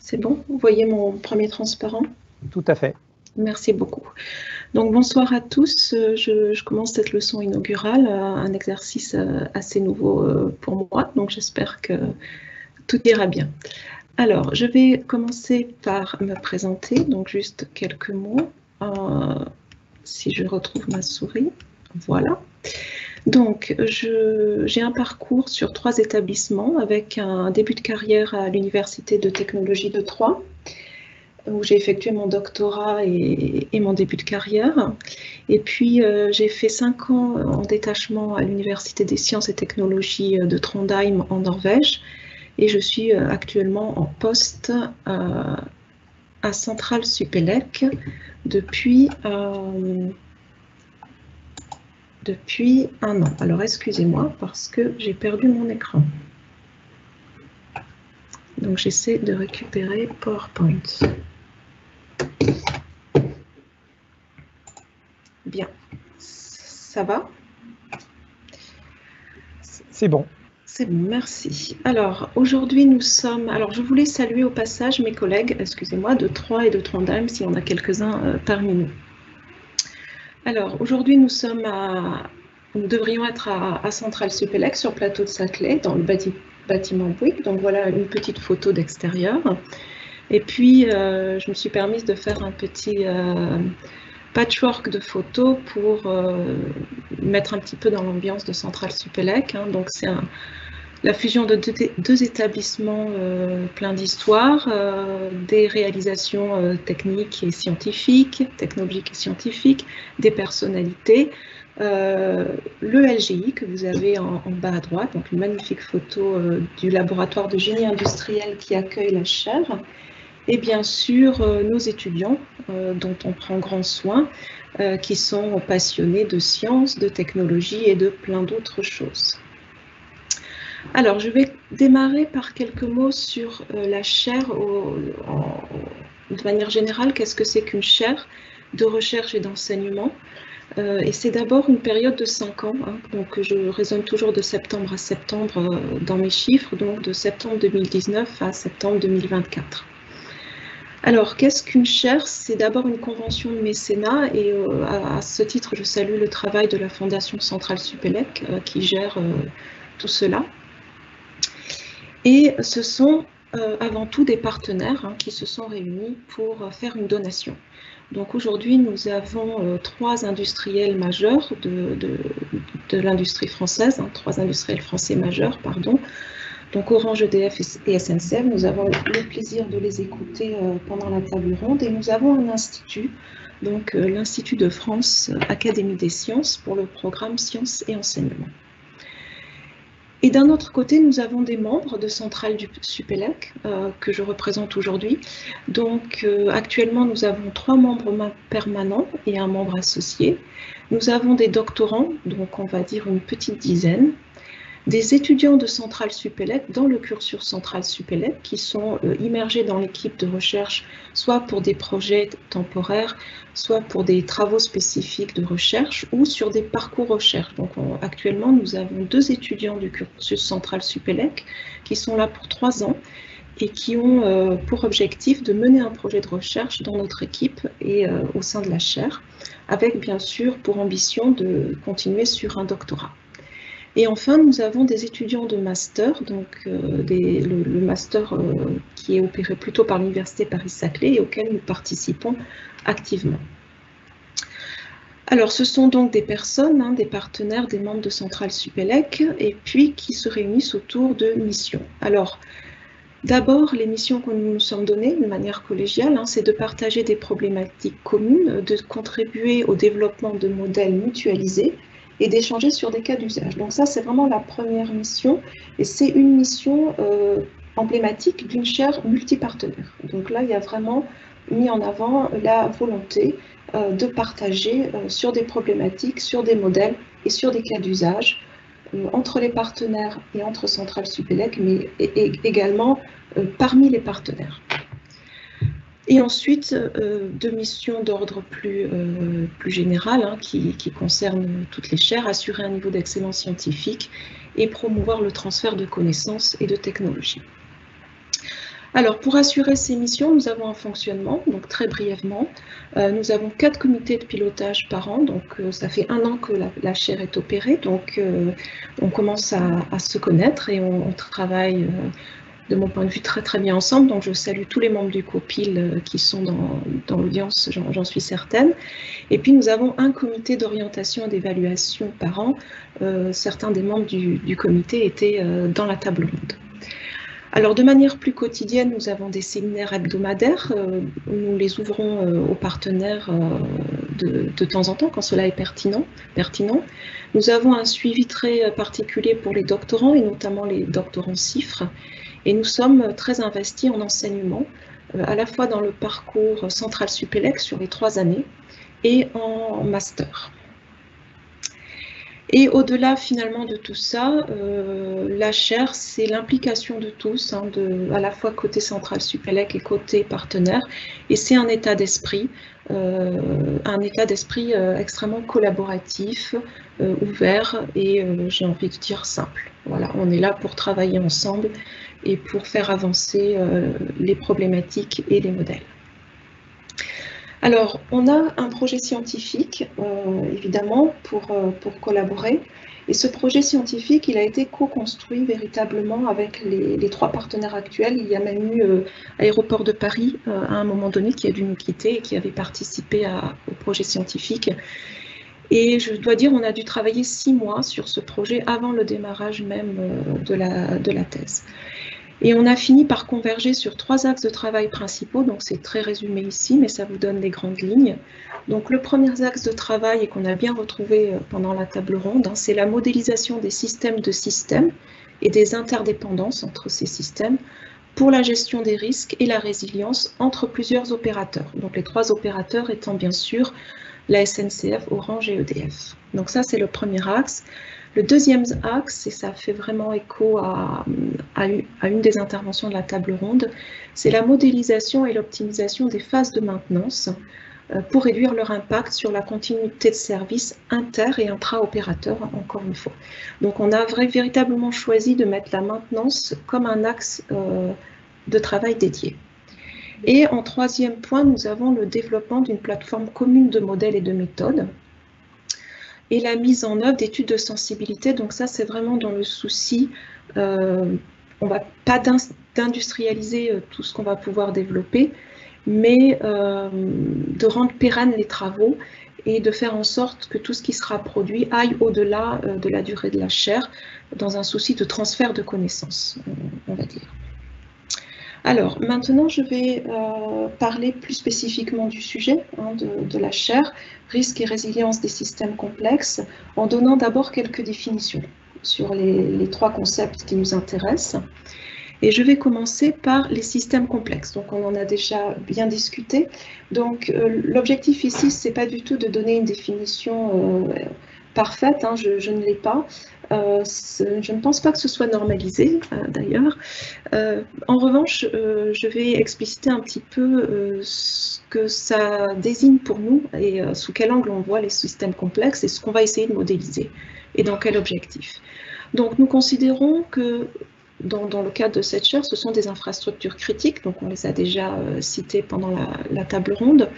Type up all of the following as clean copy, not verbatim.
C'est bon? Vous voyez mon premier transparent? Tout à fait. Merci beaucoup. Donc bonsoir à tous. Je commence cette leçon inaugurale, un exercice assez nouveau pour moi, donc j'espère que tout ira bien. Alors, je vais commencer par me présenter, donc juste quelques mots. Si je retrouve ma souris, voilà. Donc, j'ai un parcours sur 3 établissements avec un début de carrière à l'Université de technologie de Troyes, où j'ai effectué mon doctorat et mon début de carrière. Et puis, j'ai fait 5 ans en détachement à l'Université des sciences et technologies de Trondheim en Norvège. Et je suis actuellement en poste à Centrale Supélec depuis 1 an. Alors, excusez-moi parce que j'ai perdu mon écran. Donc, j'essaie de récupérer PowerPoint. Bien. Ça va? C'est bon. C'est bon, merci. Alors, aujourd'hui, nous sommes... Alors, je voulais saluer au passage mes collègues, excusez-moi, de Troyes et de Trondheim, s'il y en a quelques-uns parmi nous. Alors, aujourd'hui, nous devrions être à Centrale Supélec, sur le plateau de Saclay, dans le bâtiment Bouygues. Donc, voilà une petite photo d'extérieur. Et puis, je me suis permise de faire un petit patchwork de photos pour mettre un petit peu dans l'ambiance de Centrale Supélec. Donc, c'est la fusion de deux établissements pleins d'histoire, des réalisations techniques et scientifiques, technologiques et scientifiques, des personnalités, le LGI que vous avez en bas à droite, donc une magnifique photo du laboratoire de génie industriel qui accueille la chaire, et bien sûr nos étudiants dont on prend grand soin, qui sont passionnés de sciences, de technologie et de plein d'autres choses. Alors, je vais démarrer par quelques mots sur la chaire de manière générale. Qu'est-ce que c'est qu'une chaire de recherche et d'enseignement? Et c'est d'abord une période de 5 ans, donc je raisonne toujours de septembre à septembre dans mes chiffres, donc de septembre 2019 à septembre 2024. Alors, qu'est-ce qu'une chaire? C'est d'abord une convention de mécénat et à ce titre, je salue le travail de la Fondation Centrale Supélec qui gère tout cela. Et ce sont avant tout des partenaires qui se sont réunis pour faire une donation. Donc aujourd'hui, nous avons 3 industriels majeurs de l'industrie française, 3 industriels français majeurs, pardon. Donc Orange, EDF et SNCF, nous avons le plaisir de les écouter pendant la table ronde et nous avons un institut, donc l'Institut de France Académie des sciences pour le programme Sciences et Enseignement. Et d'un autre côté, nous avons des membres de Centrale du Supélec que je représente aujourd'hui. Donc actuellement, nous avons 3 membres permanents et un membre associé. Nous avons des doctorants, donc on va dire une petite dizaine. Des étudiants de Centrale Supélec dans le cursus Centrale Supélec qui sont immergés dans l'équipe de recherche, soit pour des projets temporaires, soit pour des travaux spécifiques de recherche ou sur des parcours recherche. Donc actuellement, nous avons 2 étudiants du cursus Centrale Supélec qui sont là pour 3 ans et qui ont pour objectif de mener un projet de recherche dans notre équipe et au sein de la chaire, avec bien sûr pour ambition de continuer sur un doctorat. Et enfin, nous avons des étudiants de master, donc le master qui est opéré plutôt par l'Université Paris-Saclay et auquel nous participons activement. Alors, ce sont donc des personnes, des partenaires, des membres de Centrale Supélec, et puis qui se réunissent autour de missions. Alors, d'abord, les missions que nous nous sommes données de manière collégiale, c'est de partager des problématiques communes, de contribuer au développement de modèles mutualisés, et d'échanger sur des cas d'usage. Donc ça, c'est vraiment la première mission, et c'est une mission emblématique d'une chaire multipartenaire. Donc là, il y a vraiment mis en avant la volonté de partager sur des problématiques, sur des modèles et sur des cas d'usage entre les partenaires et entre Centrale Supélec, mais également parmi les partenaires. Et ensuite, 2 missions d'ordre plus général qui concernent toutes les chaires, assurer un niveau d'excellence scientifique et promouvoir le transfert de connaissances et de technologies. Alors, pour assurer ces missions, nous avons un fonctionnement, donc très brièvement. Nous avons 4 comités de pilotage par an, donc ça fait 1 an que la chaire est opérée, donc on commence à se connaître et on travaille de mon point de vue très très bien ensemble. Donc je salue tous les membres du COPIL qui sont dans l'audience, j'en suis certaine. Et puis nous avons un comité d'orientation et d'évaluation par an. Certains des membres du comité étaient dans la table ronde. Alors, de manière plus quotidienne, nous avons des séminaires hebdomadaires. Nous les ouvrons aux partenaires de temps en temps, quand cela est pertinent. Nous avons un suivi très particulier pour les doctorants, et notamment les doctorants CIFRE. Et nous sommes très investis en enseignement, à la fois dans le parcours Centrale Supélec sur les 3 années, et en master. Et au-delà finalement de tout ça, la chaire, c'est l'implication de tous, hein, à la fois côté Centrale Supélec et côté partenaire, et c'est un état d'esprit extrêmement collaboratif, ouvert et j'ai envie de dire simple. Voilà, on est là pour travailler ensemble et pour faire avancer les problématiques et les modèles. Alors, on a un projet scientifique, évidemment, pour collaborer. Et ce projet scientifique, il a été co-construit véritablement avec les 3 partenaires actuels. Il y a même eu Aéroport de Paris, à un moment donné, qui a dû nous quitter et qui avait participé au projet scientifique. Et je dois dire, on a dû travailler 6 mois sur ce projet avant le démarrage même de la thèse. Et on a fini par converger sur 3 axes de travail principaux, donc c'est très résumé ici, mais ça vous donne les grandes lignes. Donc le premier axe de travail, et qu'on a bien retrouvé pendant la table ronde, hein, c'est la modélisation des systèmes de systèmes et des interdépendances entre ces systèmes pour la gestion des risques et la résilience entre plusieurs opérateurs. Donc les 3 opérateurs étant bien sûr la SNCF, Orange et EDF. Donc ça, c'est le premier axe. Le deuxième axe, et ça fait vraiment écho à une des interventions de la table ronde, c'est la modélisation et l'optimisation des phases de maintenance pour réduire leur impact sur la continuité de service inter- et intra-opérateur, encore une fois. Donc on a véritablement choisi de mettre la maintenance comme un axe de travail dédié. Et en 3e point, nous avons le développement d'une plateforme commune de modèles et de méthodes, et la mise en œuvre d'études de sensibilité. Donc ça, c'est vraiment dans le souci, on ne va pas d'industrialiser tout ce qu'on va pouvoir développer, mais de rendre pérennes les travaux et de faire en sorte que tout ce qui sera produit aille au-delà de la durée de la chaire, dans un souci de transfert de connaissances, on va dire. Alors, maintenant, je vais parler plus spécifiquement du sujet, hein, de la chaire, risque et résilience des systèmes complexes, en donnant d'abord quelques définitions sur les 3 concepts qui nous intéressent. Et je vais commencer par les systèmes complexes. Donc, on en a déjà bien discuté. Donc, l'objectif ici, ce n'est pas du tout de donner une définition parfaite, hein, je ne l'ai pas. Je ne pense pas que ce soit normalisé, d'ailleurs. En revanche, je vais expliciter un petit peu ce que ça désigne pour nous et sous quel angle on voit les systèmes complexes et ce qu'on va essayer de modéliser et dans quel objectif. Donc, nous considérons que dans le cadre de cette chaire, ce sont des infrastructures critiques, donc on les a déjà citées pendant la table ronde.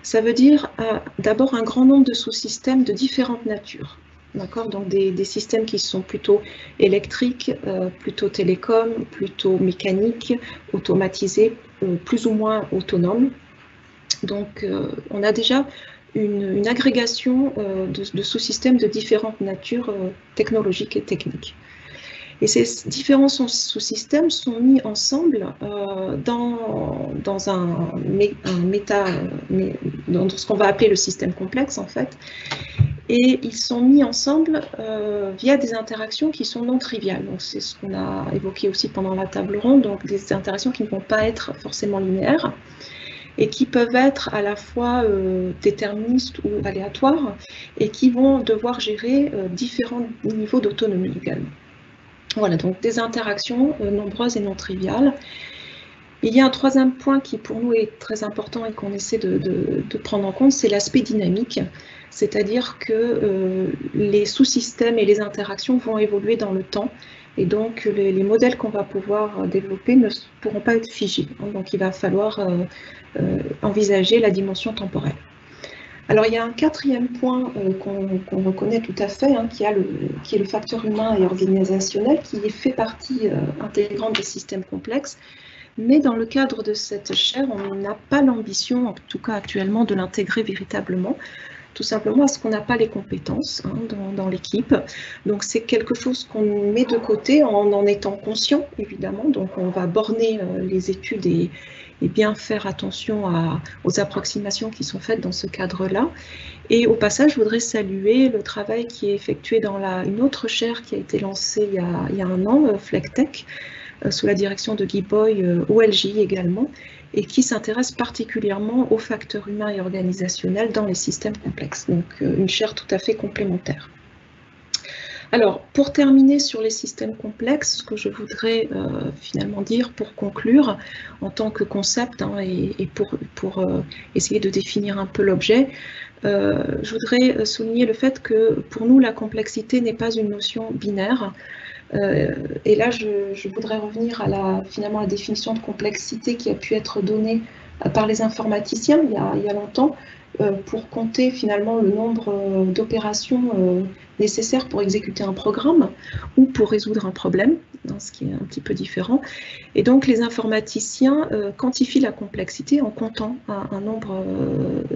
Ça veut dire d'abord un grand nombre de sous-systèmes de différentes natures. Donc des systèmes qui sont plutôt électriques, plutôt télécoms, plutôt mécaniques, automatisés, plus ou moins autonomes. Donc on a déjà une agrégation de sous-systèmes de différentes natures technologiques et techniques. Et ces différents sous-systèmes sont mis ensemble dans ce qu'on va appeler le système complexe, en fait. Et ils sont mis ensemble via des interactions qui sont non triviales. Donc c'est ce qu'on a évoqué aussi pendant la table ronde, donc des interactions qui ne vont pas être forcément linéaires et qui peuvent être à la fois déterministes ou aléatoires et qui vont devoir gérer différents niveaux d'autonomie également. Voilà, donc des interactions nombreuses et non triviales. Il y a un 3e point qui pour nous est très important et qu'on essaie de prendre en compte, c'est l'aspect dynamique, c'est-à-dire que les sous-systèmes et les interactions vont évoluer dans le temps Et donc, les modèles qu'on va pouvoir développer ne pourront pas être figés. Donc, il va falloir envisager la dimension temporelle. Alors, il y a un quatrième point qu'on reconnaît tout à fait, qui est le facteur humain et organisationnel, qui fait partie intégrante des systèmes complexes. Mais dans le cadre de cette chaire, on n'a pas l'ambition, en tout cas actuellement, de l'intégrer véritablement, tout simplement parce qu'on n'a pas les compétences dans l'équipe. Donc c'est quelque chose qu'on met de côté en étant conscient, évidemment. Donc on va borner les études et bien faire attention aux approximations qui sont faites dans ce cadre-là. Et au passage, je voudrais saluer le travail qui est effectué dans une autre chaire qui a été lancée il y a un an, FlecTech, sous la direction de Guy Boy, OLJ également, et qui s'intéresse particulièrement aux facteurs humains et organisationnels dans les systèmes complexes. Donc une chaire tout à fait complémentaire. Alors, pour terminer sur les systèmes complexes, ce que je voudrais finalement dire pour conclure, en tant que concept, et pour essayer de définir un peu l'objet, je voudrais souligner le fait que pour nous, la complexité n'est pas une notion binaire. Et là, je voudrais revenir à finalement la définition de complexité qui a pu être donnée par les informaticiens il y a longtemps, pour compter finalement le nombre d'opérations nécessaires pour exécuter un programme ou pour résoudre un problème, ce qui est un petit peu différent. Et donc les informaticiens quantifient la complexité en comptant un nombre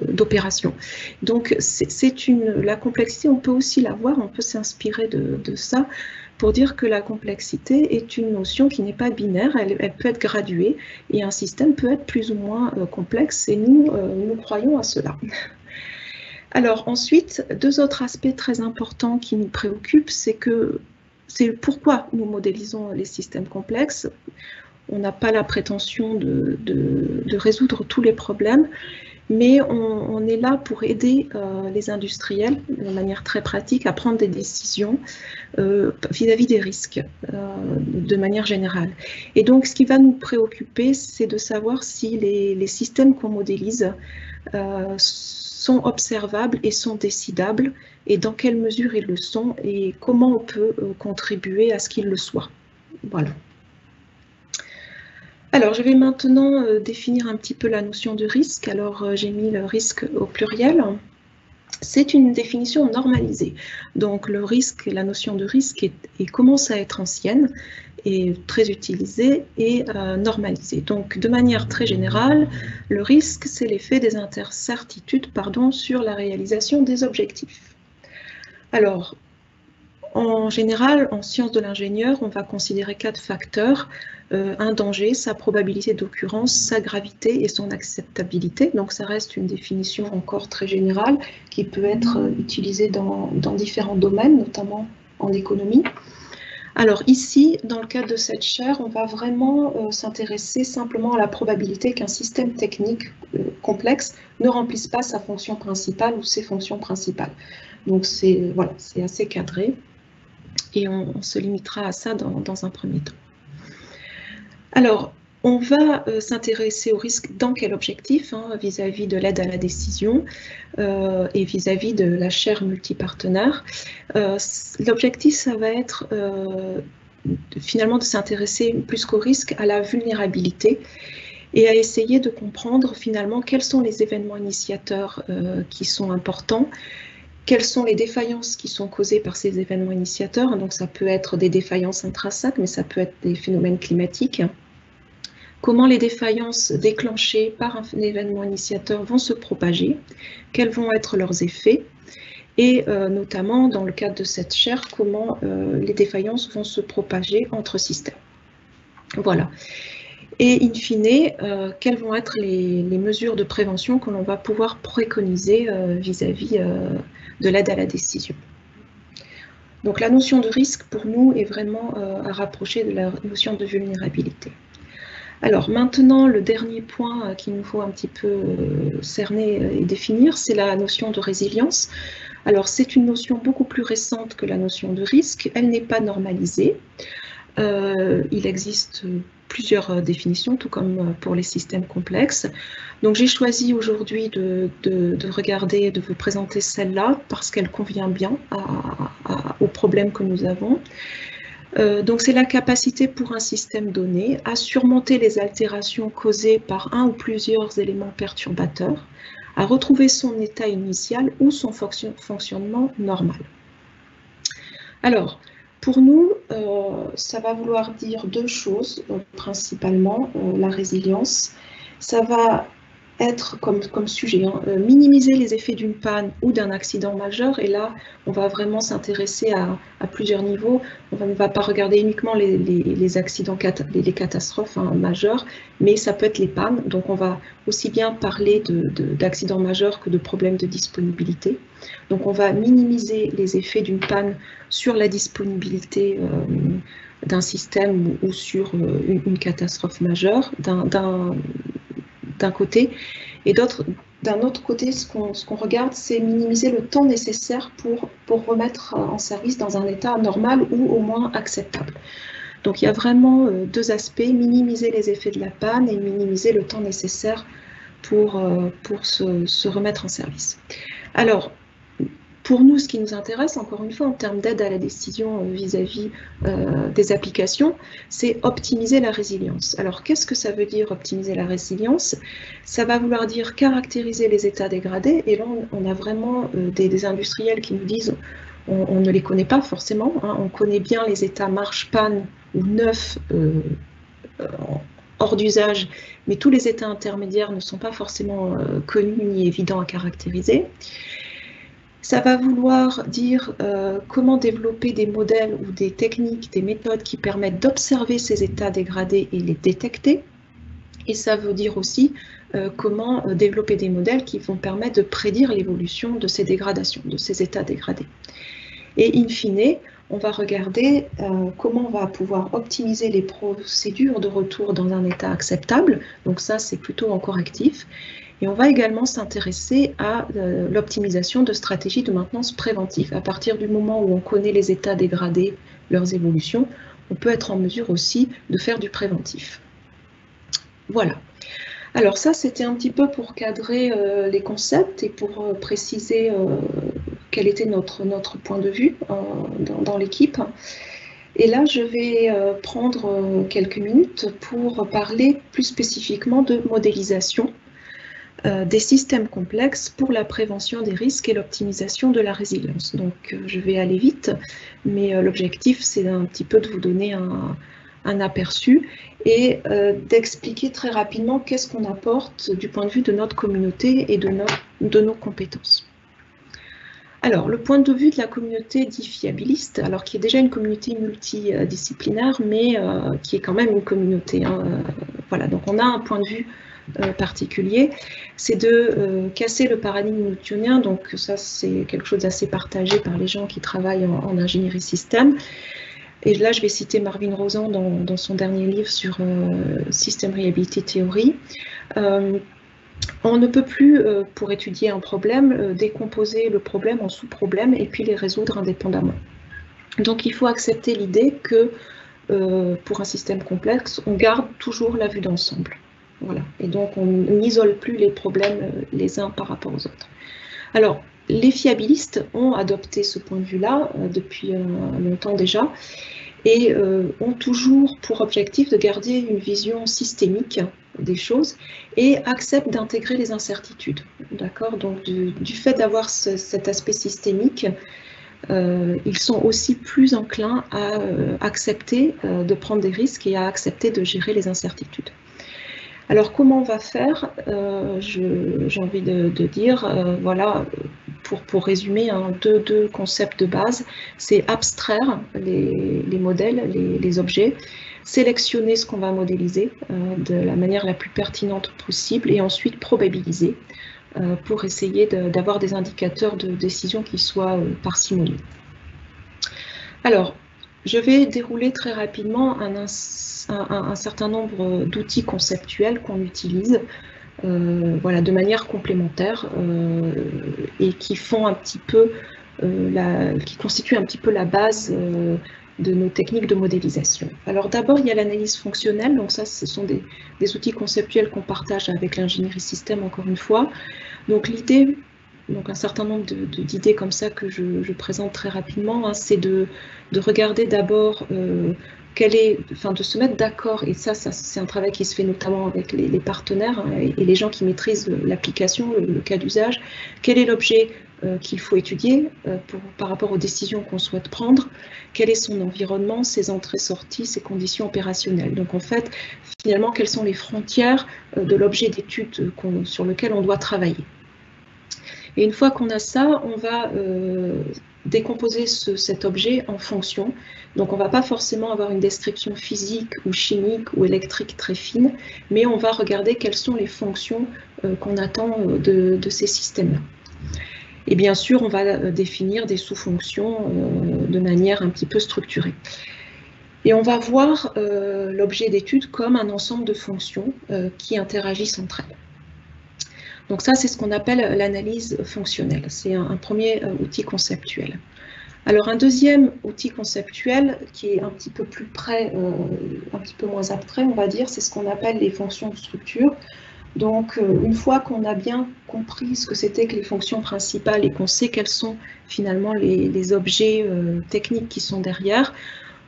d'opérations. Donc la complexité, on peut aussi la voir, on peut s'inspirer de ça, pour dire que la complexité est une notion qui n'est pas binaire, elle peut être graduée, et un système peut être plus ou moins complexe, et nous croyons à cela. Alors ensuite, deux autres aspects très importants qui nous préoccupent, c'est pourquoi nous modélisons les systèmes complexes. On n'a pas la prétention de résoudre tous les problèmes, mais on est là pour aider les industriels de manière très pratique à prendre des décisions vis-à-vis des risques de manière générale. Et donc ce qui va nous préoccuper, c'est de savoir si les systèmes qu'on modélise sont observables et sont décidables, et dans quelle mesure ils le sont, et comment on peut contribuer à ce qu'ils le soient. Voilà. Alors, je vais maintenant définir un petit peu la notion de risque. Alors, j'ai mis le risque au pluriel. C'est une définition normalisée. Donc, le risque, la notion de risque commence à être ancienne et très utilisée et normalisée. Donc, de manière très générale, le risque, c'est l'effet des incertitudes sur la réalisation des objectifs. Alors, en général, en sciences de l'ingénieur, on va considérer 4 facteurs. Un danger, sa probabilité d'occurrence, sa gravité et son acceptabilité. Donc ça reste une définition encore très générale qui peut être utilisée dans différents domaines, notamment en économie. Alors ici, dans le cadre de cette chaire, on va vraiment s'intéresser simplement à la probabilité qu'un système technique complexe ne remplisse pas sa fonction principale ou ses fonctions principales. Donc c'est assez cadré et on se limitera à ça dans un premier temps. Alors, on va s'intéresser au risque dans quel objectif, vis-à-vis de l'aide à la décision et vis-à-vis de la chaire multipartenaire. L'objectif, ça va être finalement de s'intéresser plus qu'au risque à la vulnérabilité et à essayer de comprendre finalement quels sont les événements initiateurs qui sont importants, quelles sont les défaillances qui sont causées par ces événements initiateurs. Donc ça peut être des défaillances intrinsèques, mais ça peut être des phénomènes climatiques. Comment les défaillances déclenchées par un événement initiateur vont se propager, quels vont être leurs effets, et notamment dans le cadre de cette chaire, comment les défaillances vont se propager entre systèmes. Voilà. Et in fine, quelles vont être les mesures de prévention que l'on va pouvoir préconiser vis-à-vis de l'aide à la décision. Donc la notion de risque, pour nous, est vraiment à rapprocher de la notion de vulnérabilité. Alors maintenant, le dernier point qu'il nous faut un petit peu cerner et définir, c'est la notion de résilience. Alors c'est une notion beaucoup plus récente que la notion de risque, elle n'est pas normalisée. Il existe plusieurs définitions, tout comme pour les systèmes complexes. Donc j'ai choisi aujourd'hui de regarder, de vous présenter celle-là, parce qu'elle convient bien au problème que nous avons. Donc c'est la capacité pour un système donné à surmonter les altérations causées par un ou plusieurs éléments perturbateurs, à retrouver son état initial ou son fonctionnement normal. Alors, pour nous, ça va vouloir dire deux choses, principalement la résilience. Ça va être comme sujet, minimiser les effets d'une panne ou d'un accident majeur. Et là, on va vraiment s'intéresser à plusieurs niveaux. On ne va pas regarder uniquement les accidents, les catastrophes majeures, mais ça peut être les pannes. Donc, on va aussi bien parler d'accidents majeurs que de problèmes de disponibilité. Donc, on va minimiser les effets d'une panne sur la disponibilité d'un système ou sur une catastrophe majeure d'un côté, et d'un autre côté, ce qu'on regarde, c'est minimiser le temps nécessaire pour remettre en service dans un état normal ou au moins acceptable. Donc il y a vraiment deux aspects, minimiser les effets de la panne et minimiser le temps nécessaire pour se remettre en service. Alors, pour nous, ce qui nous intéresse, encore une fois, en termes d'aide à la décision vis-à-vis des applications, c'est optimiser la résilience. Alors, qu'est-ce que ça veut dire optimiser la résilience? Ça va vouloir dire caractériser les états dégradés. Et là, on a vraiment des industriels qui nous disent on ne les connaît pas forcément. On connaît bien les états marche, panne ou neuf hors d'usage, mais tous les états intermédiaires ne sont pas forcément connus ni évidents à caractériser. Ça va vouloir dire comment développer des modèles ou des techniques, des méthodes qui permettent d'observer ces états dégradés et les détecter. Et ça veut dire aussi comment développer des modèles qui vont permettre de prédire l'évolution de ces dégradations, de ces états dégradés. Et in fine, on va regarder comment on va pouvoir optimiser les procédures de retour dans un état acceptable. Donc ça, c'est plutôt en correctif. Et on va également s'intéresser à l'optimisation de stratégies de maintenance préventive. À partir du moment où on connaît les états dégradés, leurs évolutions, on peut être en mesure aussi de faire du préventif. Voilà. Alors ça, c'était un petit peu pour cadrer les concepts et pour préciser quel était notre point de vue dans l'équipe. Et là, je vais prendre quelques minutes pour parler plus spécifiquement de modélisation des systèmes complexes pour la prévention des risques et l'optimisation de la résilience. Donc, je vais aller vite, mais l'objectif, c'est un petit peu de vous donner un aperçu et d'expliquer très rapidement qu'est-ce qu'on apporte du point de vue de notre communauté et de nos compétences. Alors, le point de vue de la communauté dit fiabiliste, alors qui est déjà une communauté multidisciplinaire, mais qui est quand même une communauté. Voilà, donc on a un point de vue particulier, c'est de casser le paradigme newtonien. Donc ça, c'est quelque chose d'assez partagé par les gens qui travaillent en ingénierie système. Et là, je vais citer Marvin Rosen dans son dernier livre sur System Reliability Theory. On ne peut plus, pour étudier un problème, décomposer le problème en sous-problèmes et puis les résoudre indépendamment. Donc il faut accepter l'idée que pour un système complexe, on garde toujours la vue d'ensemble. Voilà. Et donc on n'isole plus les problèmes les uns par rapport aux autres. Alors, les fiabilistes ont adopté ce point de vue-là depuis longtemps déjà et ont toujours pour objectif de garder une vision systémique des choses et acceptent d'intégrer les incertitudes. D'accord ? Donc du fait d'avoir cet aspect systémique, ils sont aussi plus enclins à accepter de prendre des risques et à accepter de gérer les incertitudes. Alors comment on va faire? J'ai envie de dire, voilà, pour résumer, deux concepts de base, c'est abstraire les modèles, les objets, sélectionner ce qu'on va modéliser de la manière la plus pertinente possible et ensuite probabiliser pour essayer d'avoir des indicateurs de décision qui soient parcimonieux. Alors, je vais dérouler très rapidement un certain nombre d'outils conceptuels qu'on utilise voilà, de manière complémentaire et qui font un petit peu qui constituent un petit peu la base de nos techniques de modélisation. Alors d'abord, il y a l'analyse fonctionnelle, donc ça, ce sont des outils conceptuels qu'on partage avec l'ingénierie système, encore une fois. Donc l'idée donc un certain nombre d'idées comme ça que je présente très rapidement, hein. C'est de regarder d'abord de se mettre d'accord, et ça c'est un travail qui se fait notamment avec les partenaires, hein, et les gens qui maîtrisent l'application, le cas d'usage. Quel est l'objet qu'il faut étudier par rapport aux décisions qu'on souhaite prendre, quel est son environnement, ses entrées-sorties, ses conditions opérationnelles. Donc en fait, finalement, quelles sont les frontières de l'objet d'étude sur lequel on doit travailler. Et une fois qu'on a ça, on va décomposer cet objet en fonctions. Donc on ne va pas forcément avoir une description physique ou chimique ou électrique très fine, mais on va regarder quelles sont les fonctions qu'on attend de ces systèmes-là. Et bien sûr, on va définir des sous-fonctions de manière un petit peu structurée. Et on va voir l'objet d'étude comme un ensemble de fonctions qui interagissent entre elles. Donc ça, c'est ce qu'on appelle l'analyse fonctionnelle. C'est un premier outil conceptuel. Alors un deuxième outil conceptuel qui est un petit peu plus près, un petit peu moins abstrait, on va dire, c'est ce qu'on appelle les fonctions de structure. Donc une fois qu'on a bien compris ce que c'était que les fonctions principales et qu'on sait quels sont finalement les objets techniques qui sont derrière,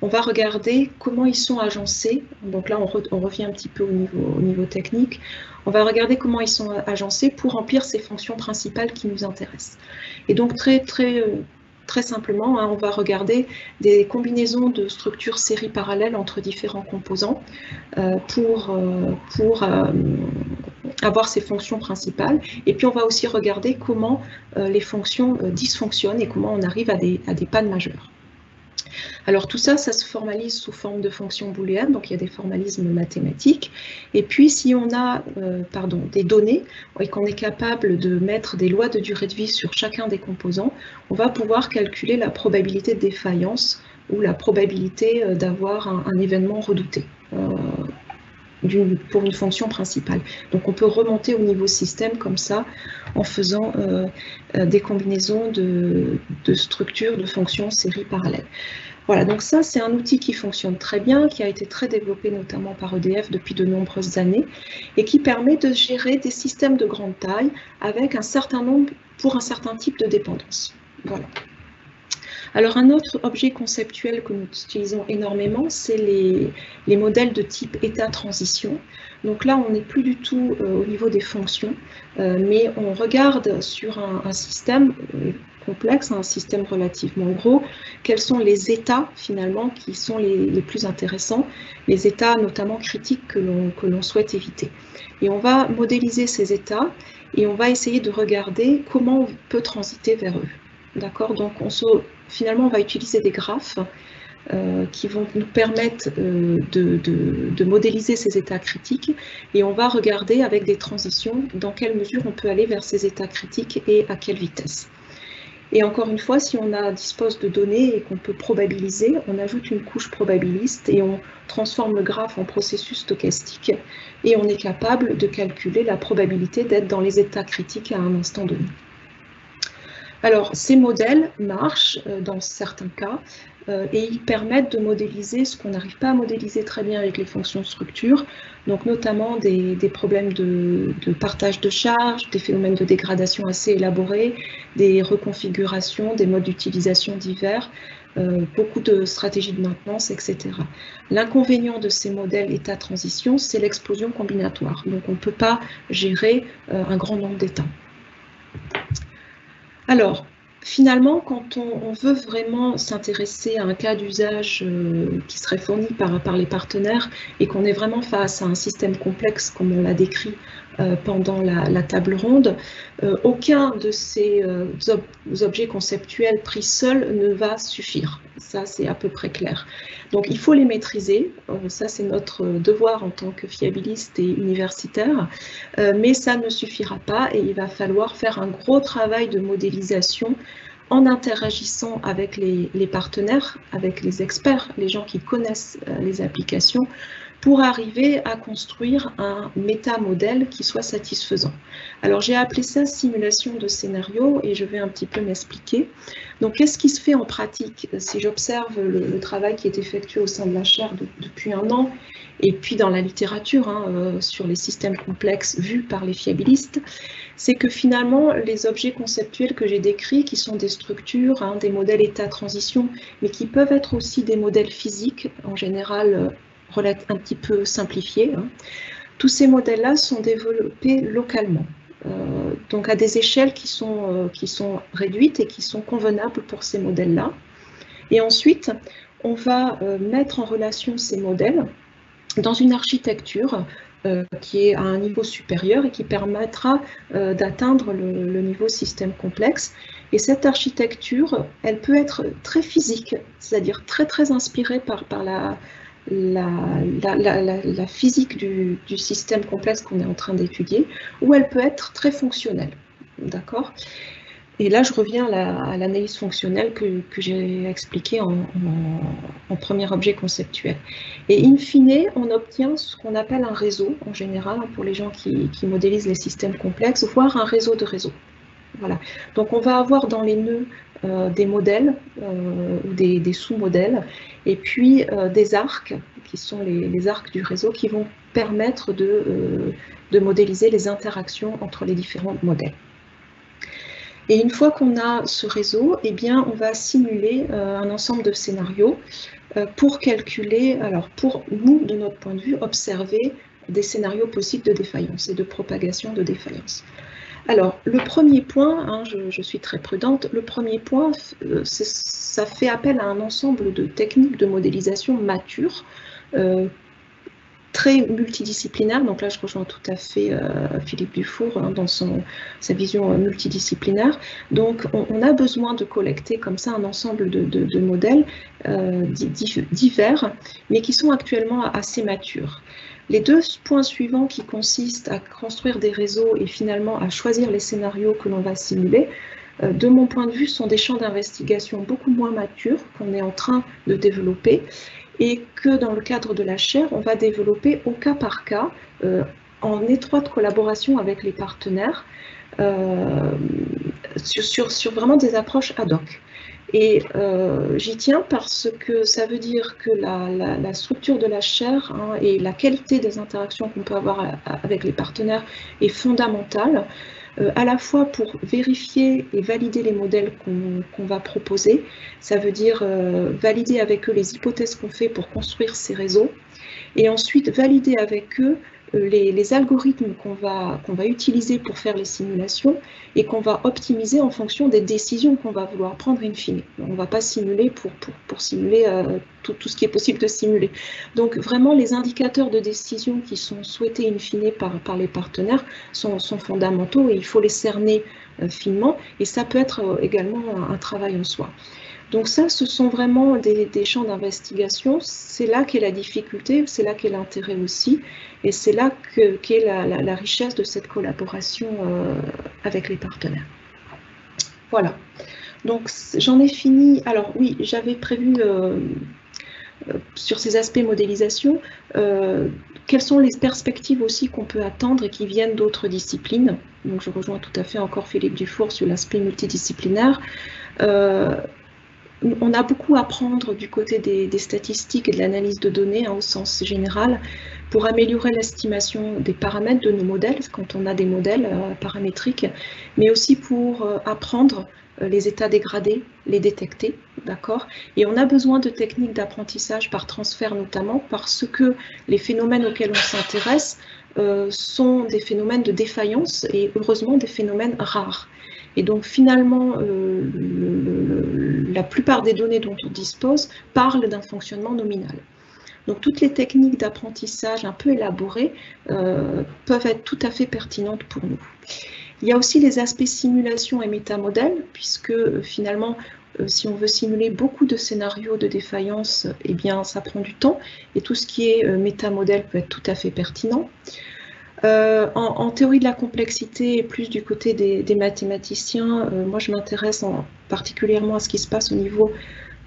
on va regarder comment ils sont agencés. Donc là, on revient un petit peu au niveau technique. On va regarder comment ils sont agencés pour remplir ces fonctions principales qui nous intéressent. Et donc, très simplement, hein, on va regarder des combinaisons de structures séries parallèles entre différents composants pour avoir ces fonctions principales. Et puis, on va aussi regarder comment les fonctions dysfonctionnent et comment on arrive à des pannes majeures. Alors tout ça, ça se formalise sous forme de fonctions booléennes, donc il y a des formalismes mathématiques. Et puis si on a des données et qu'on est capable de mettre des lois de durée de vie sur chacun des composants, on va pouvoir calculer la probabilité de défaillance ou la probabilité d'avoir un événement redouté pour une fonction principale. Donc on peut remonter au niveau système comme ça en faisant des combinaisons de structures, de fonctions, séries parallèles. Voilà, donc ça c'est un outil qui fonctionne très bien, qui a été très développé notamment par EDF depuis de nombreuses années et qui permet de gérer des systèmes de grande taille avec un certain nombre, pour un certain type de dépendance. Voilà. Alors un autre objet conceptuel que nous utilisons énormément, c'est les modèles de type état-transition. Donc là, on n'est plus du tout au niveau des fonctions, mais on regarde sur un système complexe, un système relativement gros, quels sont les états finalement qui sont les plus intéressants, les états notamment critiques que l'on souhaite éviter. Et on va modéliser ces états et on va essayer de regarder comment on peut transiter vers eux. D'accord, donc finalement, on va utiliser des graphes qui vont nous permettre de modéliser ces états critiques et on va regarder avec des transitions dans quelle mesure on peut aller vers ces états critiques et à quelle vitesse. Et encore une fois, si on dispose de données et qu'on peut probabiliser, on ajoute une couche probabiliste et on transforme le graphe en processus stochastique et on est capable de calculer la probabilité d'être dans les états critiques à un instant donné. Alors, ces modèles marchent dans certains cas et ils permettent de modéliser ce qu'on n'arrive pas à modéliser très bien avec les fonctions de structure, donc notamment des problèmes de partage de charge, des phénomènes de dégradation assez élaborés, des reconfigurations, des modes d'utilisation divers, beaucoup de stratégies de maintenance, etc. L'inconvénient de ces modèles état-transition, c'est l'explosion combinatoire. Donc, on ne peut pas gérer un grand nombre d'états. Alors, finalement, quand on veut vraiment s'intéresser à un cas d'usage qui serait fourni par les partenaires et qu'on est vraiment face à un système complexe comme on l'a décrit pendant la table ronde, aucun de ces objets conceptuels pris seuls ne va suffire. Ça, c'est à peu près clair. Donc, il faut les maîtriser. Ça, c'est notre devoir en tant que fiabiliste et universitaire. Mais ça ne suffira pas et il va falloir faire un gros travail de modélisation en interagissant avec les partenaires, avec les experts, les gens qui connaissent les applications, pour arriver à construire un métamodèle qui soit satisfaisant. Alors j'ai appelé ça simulation de scénario et je vais un petit peu m'expliquer. Donc qu'est-ce qui se fait en pratique? Si j'observe le travail qui est effectué au sein de la chaire depuis un an, et puis dans la littérature sur les systèmes complexes vus par les fiabilistes, c'est que finalement les objets conceptuels que j'ai décrits, qui sont des structures, des modèles état-transition, mais qui peuvent être aussi des modèles physiques, en général un petit peu simplifiés, tous ces modèles-là sont développés localement, donc à des échelles qui sont réduites et qui sont convenables pour ces modèles-là. Et ensuite, on va mettre en relation ces modèles dans une architecture qui est à un niveau supérieur et qui permettra d'atteindre le niveau système complexe. Et cette architecture, elle peut être très physique, c'est-à-dire très inspirée par la physique du système complexe qu'on est en train d'étudier, ou elle peut être très fonctionnelle, d'accord? Et là, je reviens à l'analyse fonctionnelle que j'ai expliquée en premier objet conceptuel. Et in fine, on obtient ce qu'on appelle un réseau, en général, pour les gens qui modélisent les systèmes complexes, voire un réseau de réseaux. Voilà. Donc on va avoir dans les nœuds des modèles ou des sous-modèles, et puis des arcs, qui sont les arcs du réseau, qui vont permettre de modéliser les interactions entre les différents modèles. Et une fois qu'on a ce réseau, eh bien, on va simuler un ensemble de scénarios pour calculer, alors pour nous, de notre point de vue, observer des scénarios possibles de défaillance et de propagation de défaillance. Alors, le premier point, je suis très prudente, le premier point, ça fait appel à un ensemble de techniques de modélisation matures, très multidisciplinaire. Donc là, je rejoins tout à fait Philippe Dufour dans sa vision multidisciplinaire. Donc, on a besoin de collecter comme ça un ensemble de modèles divers, mais qui sont actuellement assez matures. Les deux points suivants qui consistent à construire des réseaux et finalement à choisir les scénarios que l'on va simuler, de mon point de vue, sont des champs d'investigation beaucoup moins matures qu'on est en train de développer, et que dans le cadre de la chaire, on va développer au cas par cas, en étroite collaboration avec les partenaires, sur vraiment des approches ad hoc. Et j'y tiens parce que ça veut dire que la structure de la chaire et la qualité des interactions qu'on peut avoir avec les partenaires est fondamentale, à la fois pour vérifier et valider les modèles qu'on va proposer. Ça veut dire valider avec eux les hypothèses qu'on fait pour construire ces réseaux, et ensuite valider avec eux les algorithmes qu'on va utiliser pour faire les simulations et qu'on va optimiser en fonction des décisions qu'on va vouloir prendre in fine. On ne va pas simuler pour simuler tout ce qui est possible de simuler. Donc vraiment, les indicateurs de décision qui sont souhaités in fine par les partenaires sont fondamentaux, et il faut les cerner finement, et ça peut être également un travail en soi. Donc ça, ce sont vraiment des champs d'investigation. C'est là qu'est la difficulté, c'est là qu'est l'intérêt aussi, et c'est là qu'est la richesse de cette collaboration avec les partenaires. Voilà. Donc j'en ai fini. Alors oui, j'avais prévu sur ces aspects modélisation, quelles sont les perspectives aussi qu'on peut attendre et qui viennent d'autres disciplines. Donc je rejoins tout à fait encore Philippe Dufour sur l'aspect multidisciplinaire. On a beaucoup à apprendre du côté des statistiques et de l'analyse de données au sens général pour améliorer l'estimation des paramètres de nos modèles quand on a des modèles paramétriques, mais aussi pour apprendre les états dégradés, les détecter, d'accord? Et on a besoin de techniques d'apprentissage par transfert notamment parce que les phénomènes auxquels on s'intéresse sont des phénomènes de défaillance et heureusement des phénomènes rares. Et donc finalement, la plupart des données dont on dispose parlent d'un fonctionnement nominal. Donc toutes les techniques d'apprentissage un peu élaborées peuvent être tout à fait pertinentes pour nous. Il y a aussi les aspects simulation et métamodèle, puisque finalement, si on veut simuler beaucoup de scénarios de défaillance, eh bien ça prend du temps, et tout ce qui est métamodèle peut être tout à fait pertinent. En théorie de la complexité, plus du côté des mathématiciens, moi je m'intéresse particulièrement à ce qui se passe au niveau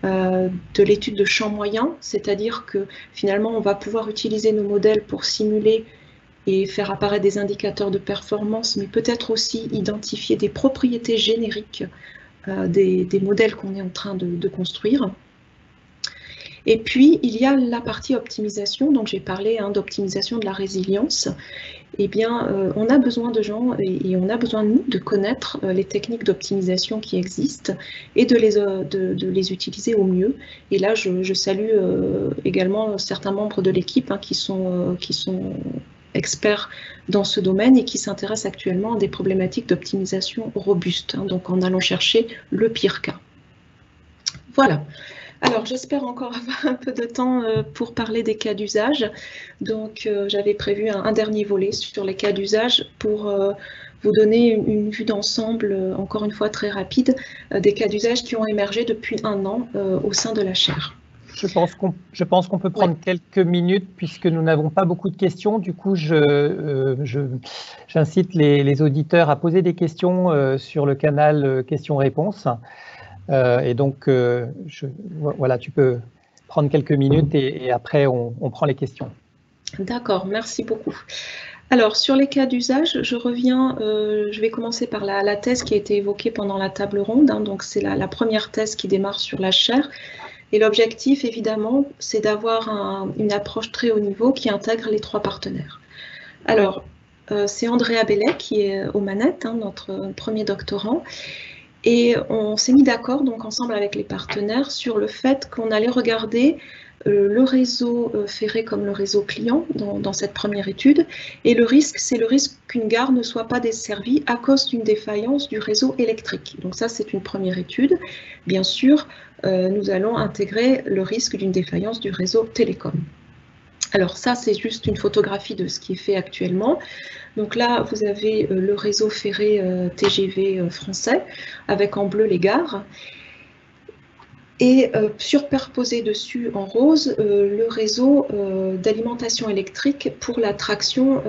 de l'étude de champ moyen, c'est-à-dire que finalement on va pouvoir utiliser nos modèles pour simuler et faire apparaître des indicateurs de performance, mais peut-être aussi identifier des propriétés génériques des modèles qu'on est en train de construire. Et puis, il y a la partie optimisation, donc j'ai parlé d'optimisation de la résilience. Eh bien, on a besoin de gens et on a besoin de nous de connaître les techniques d'optimisation qui existent et de les utiliser au mieux. Et là, je salue également certains membres de l'équipe qui sont experts dans ce domaine et qui s'intéressent actuellement à des problématiques d'optimisation robustes, donc en allant chercher le pire cas. Voilà. Alors, j'espère encore avoir un peu de temps pour parler des cas d'usage. Donc, j'avais prévu un dernier volet sur les cas d'usage pour vous donner une vue d'ensemble, encore une fois très rapide, des cas d'usage qui ont émergé depuis 1 an au sein de la chaire. Je pense qu'on peut prendre quelques minutes puisque nous n'avons pas beaucoup de questions. Du coup, j'incite les auditeurs à poser des questions sur le canal questions-réponses. Et donc, voilà, tu peux prendre quelques minutes et après, on prend les questions. D'accord, merci beaucoup. Alors, sur les cas d'usage, je vais commencer par la thèse qui a été évoquée pendant la table ronde. Donc, c'est la première thèse qui démarre sur la chaire. Et l'objectif, évidemment, c'est d'avoir une approche très haut niveau qui intègre les 3 partenaires. Alors, c'est Andrea Bellet qui est aux manettes, notre premier doctorant. Et on s'est mis d'accord, donc ensemble avec les partenaires, sur le fait qu'on allait regarder le réseau ferré comme le réseau client dans cette première étude. Et le risque, c'est le risque qu'une gare ne soit pas desservie à cause d'une défaillance du réseau électrique. Donc ça, c'est une première étude. Bien sûr, nous allons intégrer le risque d'une défaillance du réseau télécom. Alors ça, c'est juste une photographie de ce qui est fait actuellement. Donc là, vous avez le réseau ferré TGV français, avec en bleu les gares. Et superposé dessus en rose, le réseau d'alimentation électrique pour la traction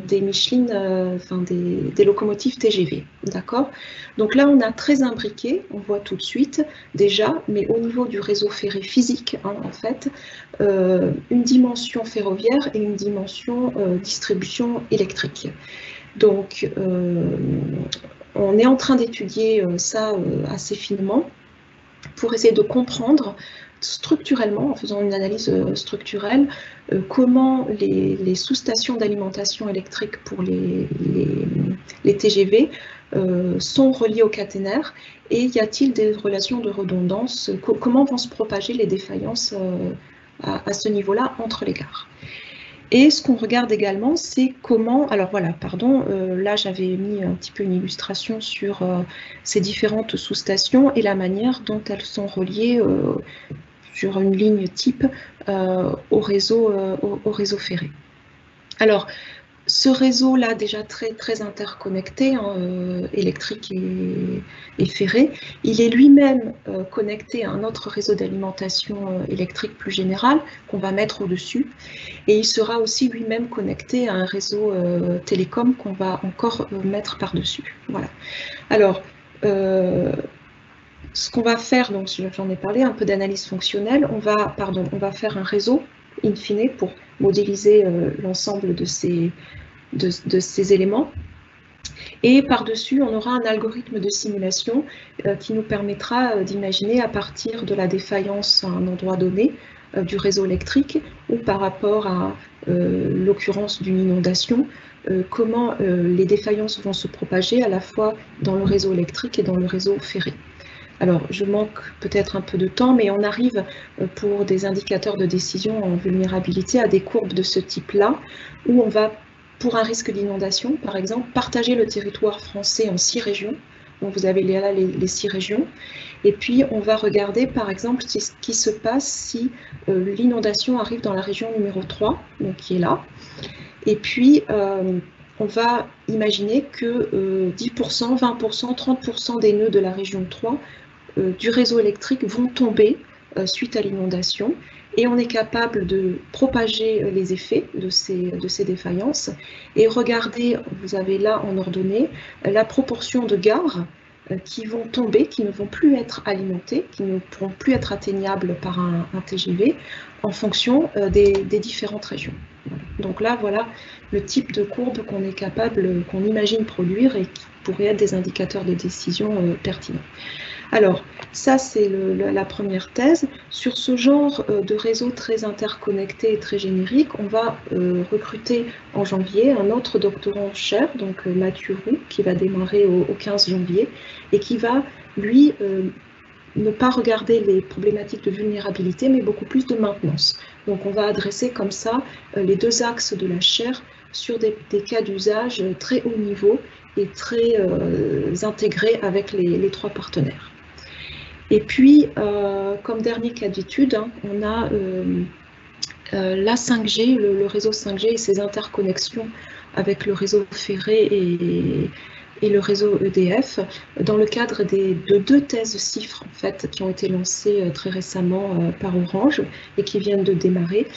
des Michelin, des locomotives TGV. D'accord ? Donc là, on a très imbriqué, on voit tout de suite déjà, mais au niveau du réseau ferré physique, en fait, une dimension ferroviaire et une dimension distribution électrique. Donc, on est en train d'étudier ça assez finement, pour essayer de comprendre structurellement, en faisant une analyse structurelle, comment les sous-stations d'alimentation électrique pour les TGV sont reliées au caténaire, et y a-t-il des relations de redondance, comment vont se propager les défaillances à ce niveau-là entre les gares. Et ce qu'on regarde également, c'est comment, alors voilà, pardon, là j'avais mis un petit peu une illustration sur ces différentes sous-stations et la manière dont elles sont reliées sur une ligne type au réseau ferré. Alors, ce réseau-là, déjà très interconnecté, électrique et ferré, il est lui-même connecté à un autre réseau d'alimentation électrique plus général qu'on va mettre au-dessus. Et il sera aussi lui-même connecté à un réseau télécom qu'on va encore mettre par-dessus. Voilà. Alors, ce qu'on va faire, donc j'en ai parlé, un peu d'analyse fonctionnelle, on va faire un réseau in fine pour modéliser l'ensemble de ces éléments. Et par-dessus, on aura un algorithme de simulation qui nous permettra d'imaginer à partir de la défaillance à un endroit donné du réseau électrique ou par rapport à l'occurrence d'une inondation, comment les défaillances vont se propager à la fois dans le réseau électrique et dans le réseau ferré. Alors, je manque peut-être un peu de temps, mais on arrive pour des indicateurs de décision en vulnérabilité à des courbes de ce type-là, où on va, pour un risque d'inondation, par exemple, partager le territoire français en 6 régions. Donc, vous avez là les 6 régions. Et puis, on va regarder, par exemple, ce qui se passe si l'inondation arrive dans la région numéro 3, donc qui est là. Et puis, on va imaginer que 10%, 20%, 30% des nœuds de la région 3 du réseau électrique vont tomber suite à l'inondation, et on est capable de propager les effets de ces défaillances et regarder, vous avez là en ordonnée, la proportion de gares qui vont tomber, qui ne vont plus être alimentés, qui ne pourront plus être atteignables par un TGV en fonction des différentes régions. Voilà. Donc là, voilà le type de courbe qu'on est capable, qu'on imagine produire et qui pourraient être des indicateurs de décision pertinents. Alors, ça, c'est la première thèse. Sur ce genre de réseau très interconnecté et très générique, on va recruter en janvier un autre doctorant cher, donc Mathieu Roux, qui va démarrer au 15 janvier et qui va, lui, ne pas regarder les problématiques de vulnérabilité, mais beaucoup plus de maintenance. Donc, on va adresser comme ça les deux axes de la chaire sur des cas d'usage très haut niveau et très intégrés avec les trois partenaires. Et puis, comme dernier cas d'étude, hein, on a la 5G, le réseau 5G et ses interconnexions avec le réseau ferré et le réseau EDF, dans le cadre de deux thèses CIFRE en fait, qui ont été lancées très récemment par Orange et qui viennent de démarrer.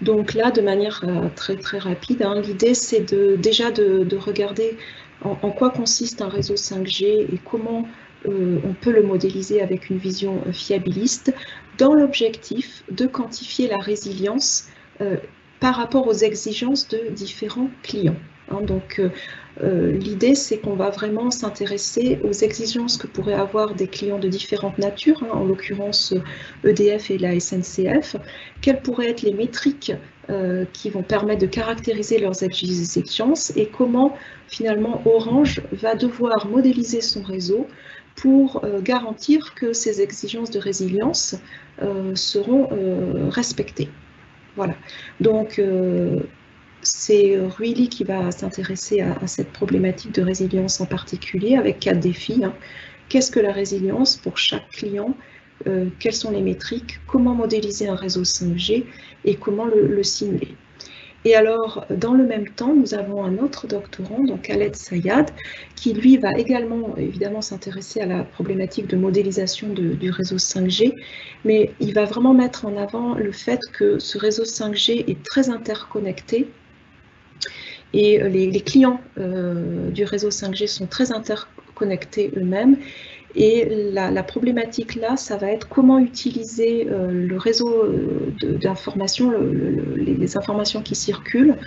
Donc là, de manière très rapide, hein, l'idée c'est déjà de regarder en quoi consiste un réseau 5G et comment on peut le modéliser avec une vision fiabiliste, dans l'objectif de quantifier la résilience par rapport aux exigences de différents clients. Hein, donc, l'idée, c'est qu'on va vraiment s'intéresser aux exigences que pourraient avoir des clients de différentes natures, hein, en l'occurrence EDF et la SNCF, quelles pourraient être les métriques qui vont permettre de caractériser leurs exigences et comment, finalement, Orange va devoir modéliser son réseau pour garantir que ces exigences de résilience seront respectées. Voilà. Donc, c'est Ruili qui va s'intéresser à cette problématique de résilience en particulier, avec 4 défis. Hein. Qu'est-ce que la résilience pour chaque client? Quelles sont les métriques? Comment modéliser un réseau 5G et comment le simuler? Et alors, dans le même temps, nous avons un autre doctorant, donc Khaled Sayad, qui lui va également évidemment s'intéresser à la problématique de modélisation du réseau 5G, mais il va vraiment mettre en avant le fait que ce réseau 5G est très interconnecté et les clients du réseau 5G sont très interconnectés eux-mêmes. Et la problématique là, ça va être comment utiliser le réseau d'informations, les informations qui circulent,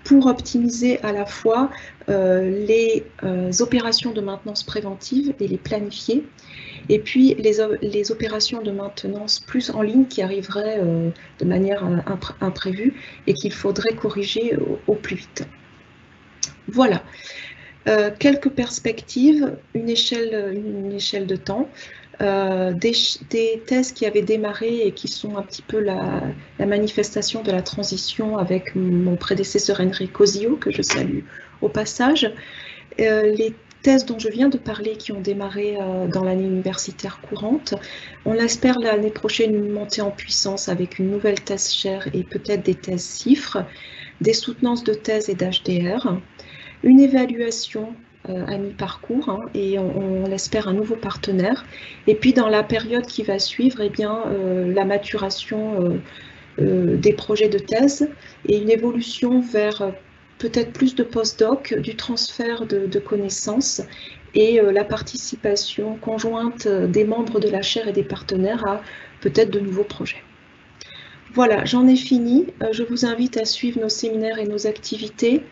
pour optimiser à la fois les opérations de maintenance préventive et les planifier, et puis les opérations de maintenance plus en ligne qui arriveraient de manière imprévue et qu'il faudrait corriger au plus vite. Voilà. Quelques perspectives, une échelle de temps, des thèses qui avaient démarré et qui sont un petit peu la manifestation de la transition avec mon prédécesseur Enrico Zio, que je salue au passage. Les thèses dont je viens de parler qui ont démarré dans l'année universitaire courante, on espère l'année prochaine une montée en puissance avec une nouvelle thèse chaire et peut-être des thèses CIFRE, des soutenances de thèses et d'HDR, une évaluation à mi-parcours, hein, et on l'espère un nouveau partenaire. Et puis dans la période qui va suivre, eh bien, la maturation des projets de thèse et une évolution vers peut-être plus de post-doc, du transfert de connaissances et la participation conjointe des membres de la chaire et des partenaires à peut-être de nouveaux projets. Voilà, j'en ai fini. Je vous invite à suivre nos séminaires et nos activités.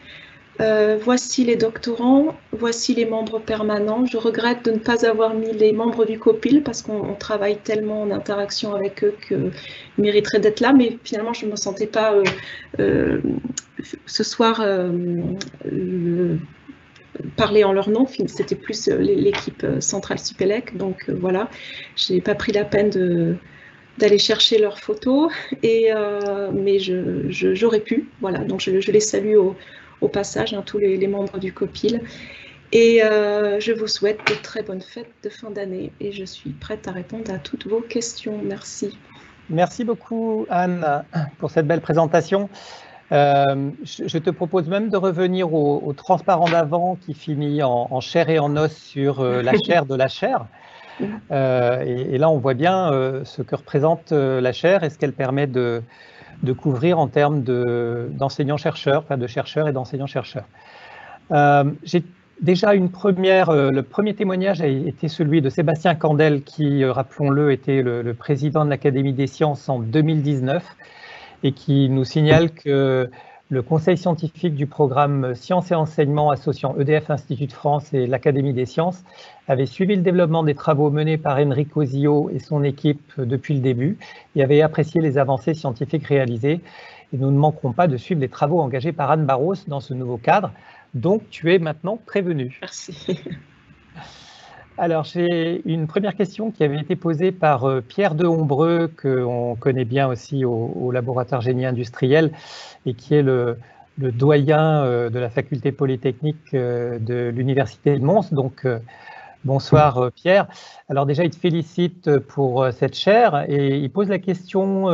Voici les doctorants, voici les membres permanents. Je regrette de ne pas avoir mis les membres du COPIL parce qu'on travaille tellement en interaction avec eux qu'ils mériteraient d'être là, mais finalement je ne me sentais pas ce soir parler en leur nom, c'était plus l'équipe centrale Supélec, donc voilà, je n'ai pas pris la peine d'aller chercher leurs photos, mais j'aurais pu, voilà, donc je les salue au passage, hein, tous les membres du COPIL. Et je vous souhaite de très bonnes fêtes de fin d'année et je suis prête à répondre à toutes vos questions. Merci. Merci beaucoup, Anne, pour cette belle présentation. Je te propose même de revenir au transparent d'avant qui finit en chair et en os sur la chair de la chair. Et là, on voit bien ce que représente la chaire et ce qu'elle permet de couvrir en termes d'enseignants-chercheurs, enfin de chercheurs et d'enseignants-chercheurs. déjà, le premier témoignage a été celui de Sébastien Candel, qui, rappelons-le, était le président de l'Académie des sciences en 2019 et qui nous signale que le conseil scientifique du programme Sciences et Enseignement associant EDF Institut de France et l'Académie des sciences avait suivi le développement des travaux menés par Enrico Zio et son équipe depuis le début et avait apprécié les avancées scientifiques réalisées. Et nous ne manquerons pas de suivre les travaux engagés par Anne Barros dans ce nouveau cadre. Donc, tu es maintenant prévenu. Merci. Alors, j'ai une première question qui avait été posée par Pierre Dehombreux, qu'on connaît bien aussi au laboratoire génie industriel et qui est le doyen de la faculté polytechnique de l'université de Mons. Donc, bonsoir Pierre. Alors déjà, il te félicite pour cette chaire et il pose la question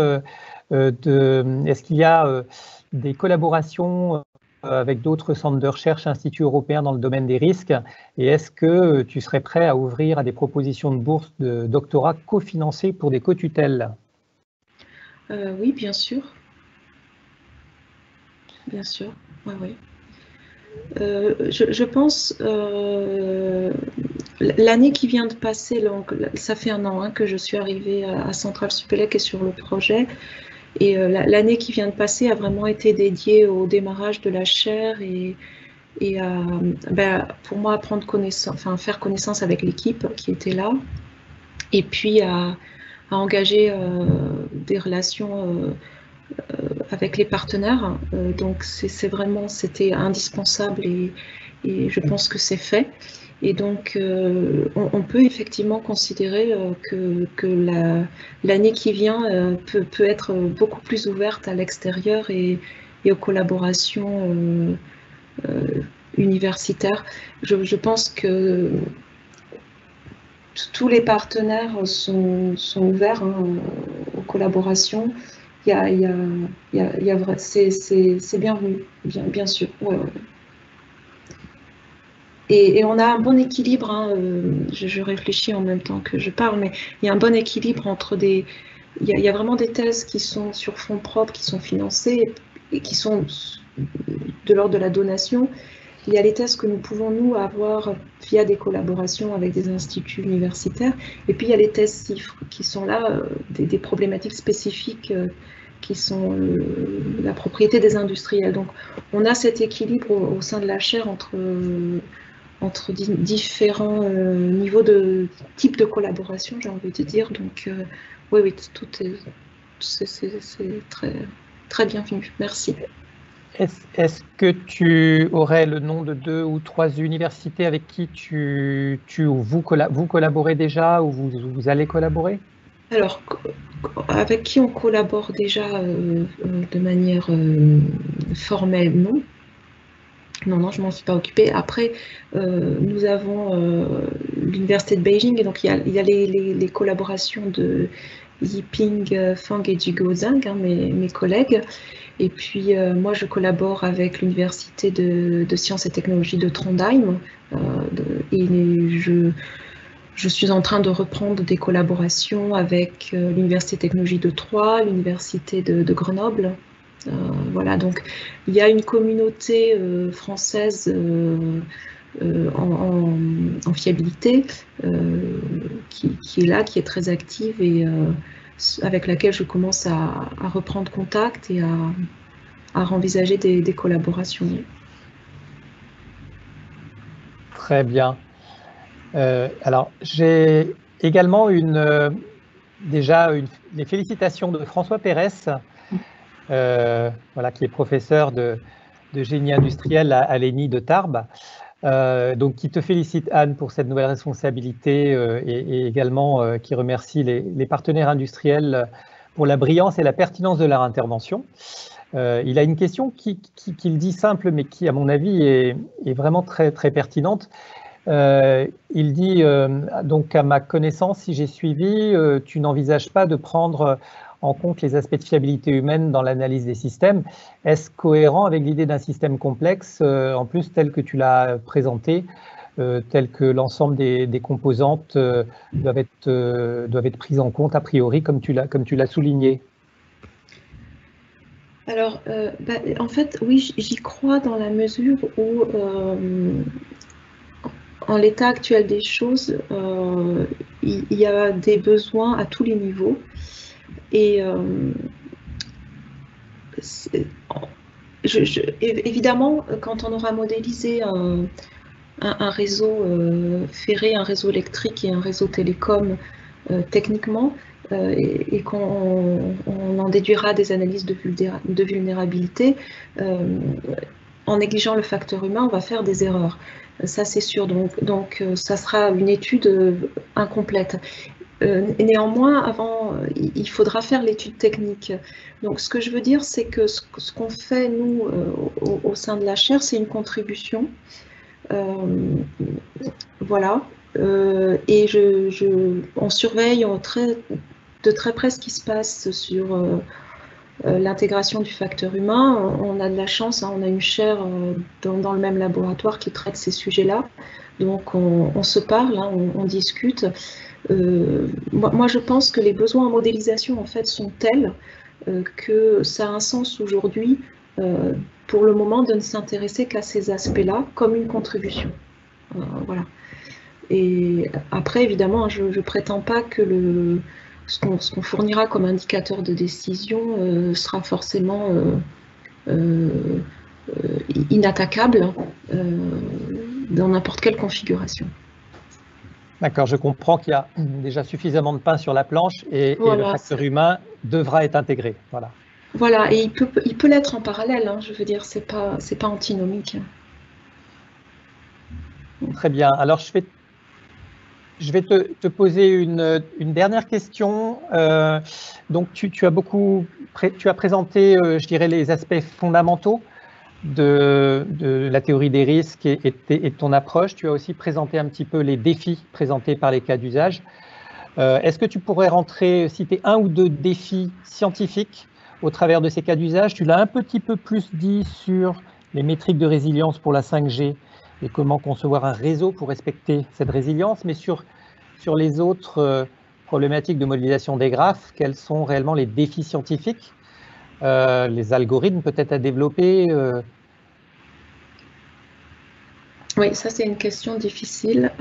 est-ce qu'il y a des collaborations avec d'autres centres de recherche, instituts européens dans le domaine des risques, et est-ce que tu serais prêt à ouvrir à des propositions de bourse de doctorat cofinancées pour des co-tutelles? Oui, bien sûr. Bien sûr, oui, oui. Je pense, l'année qui vient de passer, donc, ça fait 1 an hein, que je suis arrivée à Centrale Supélec et sur le projet, et l'année qui vient de passer a vraiment été dédiée au démarrage de la chaire et pour moi prendre connaissance, enfin faire connaissance avec l'équipe qui était là, et puis à engager des relations avec les partenaires. Donc c'était indispensable et je pense que c'est fait. Et donc, on peut effectivement considérer que l'année qui vient peut être beaucoup plus ouverte à l'extérieur et aux collaborations universitaires. Je pense que tous les partenaires sont ouverts aux collaborations. C'est bienvenu, bien sûr. Ouais, ouais. Et on a un bon équilibre, hein, je réfléchis en même temps que je parle, mais il y a un bon équilibre entre il y a vraiment des thèses qui sont sur fonds propres, qui sont financées et qui sont de l'ordre de la donation. Il y a les thèses que nous pouvons, nous, avoir via des collaborations avec des instituts universitaires. Et puis, il y a les thèses CIFRE qui sont là, des problématiques spécifiques qui sont la propriété des industriels. Donc, on a cet équilibre au sein de la chaire entre différents niveaux de type de collaboration, j'ai envie de dire. Donc, oui, c'est très bienvenu. Merci. Est-ce que tu aurais le nom de 2 ou 3 universités avec qui vous collaborez déjà ou vous allez collaborer? Alors, avec qui on collabore déjà de manière formelle, non. Non, je ne m'en suis pas occupée. Après, nous avons l'université de Beijing, et donc il y a les collaborations de Yiping, Fang et Jigo Zhang, hein, mes collègues. Et puis, moi, je collabore avec l'université de sciences et technologies de Trondheim. Et je suis en train de reprendre des collaborations avec l'université de technologie de Troyes, l'université de Grenoble. Voilà, donc il y a une communauté française en fiabilité qui est là, qui est très active et avec laquelle je commence à reprendre contact et à envisager des collaborations. Très bien. Alors, j'ai également les félicitations de François Pérez, voilà, qui est professeur de génie industriel à l'ENI de Tarbes. Donc, qui te félicite, Anne, pour cette nouvelle responsabilité et également qui remercie les partenaires industriels pour la brillance et la pertinence de leur intervention. Il a une question qu'il dit simple, mais qui, à mon avis, est vraiment très, très pertinente. Il dit, donc à ma connaissance, si j'ai suivi, tu n'envisages pas de prendre en compte les aspects de fiabilité humaine dans l'analyse des systèmes. Est-ce cohérent avec l'idée d'un système complexe, en plus tel que tu l'as présenté, tel que l'ensemble des composantes doivent être prises en compte a priori, comme tu l'as souligné? Alors, en fait, oui, j'y crois dans la mesure où en l'état actuel des choses, il y a des besoins à tous les niveaux. Et évidemment, quand on aura modélisé un réseau ferré, un réseau électrique et un réseau télécom techniquement, et qu'on en déduira des analyses de vulnérabilité, en négligeant le facteur humain, on va faire des erreurs. Ça, c'est sûr. Donc, ça sera une étude incomplète. Néanmoins, avant, il faudra faire l'étude technique. Donc, ce que je veux dire, c'est que ce qu'on fait, nous, au sein de la chaire, c'est une contribution. Voilà. Et on surveille de très près ce qui se passe sur l'intégration du facteur humain. On a de la chance, hein, on a une chaire dans le même laboratoire qui traite ces sujets-là. Donc, on se parle, hein, on discute. Moi, je pense que les besoins en modélisation, en fait, sont tels que ça a un sens aujourd'hui, pour le moment, de ne s'intéresser qu'à ces aspects-là comme une contribution. Voilà. Et après, évidemment, je ne prétends pas que ce qu'on fournira comme indicateur de décision sera forcément inattaquable dans n'importe quelle configuration. D'accord, je comprends qu'il y a déjà suffisamment de pain sur la planche et le facteur humain devra être intégré. Voilà. Voilà, et il peut l'être en parallèle, hein, je veux dire, c'est pas antinomique. Très bien. Alors, je vais te poser une dernière question. Donc, tu as présenté, je dirais, les aspects fondamentaux de la théorie des risques et de ton approche. Tu as aussi présenté un petit peu les défis présentés par les cas d'usage. Est-ce que tu pourrais citer un ou deux défis scientifiques au travers de ces cas d'usage? Tu l'as un petit peu plus dit sur les métriques de résilience pour la 5G et comment concevoir un réseau pour respecter cette résilience, mais sur les autres problématiques de modélisation des graphes, quels sont réellement les défis scientifiques, les algorithmes peut-être à développer? Oui, ça c'est une question difficile.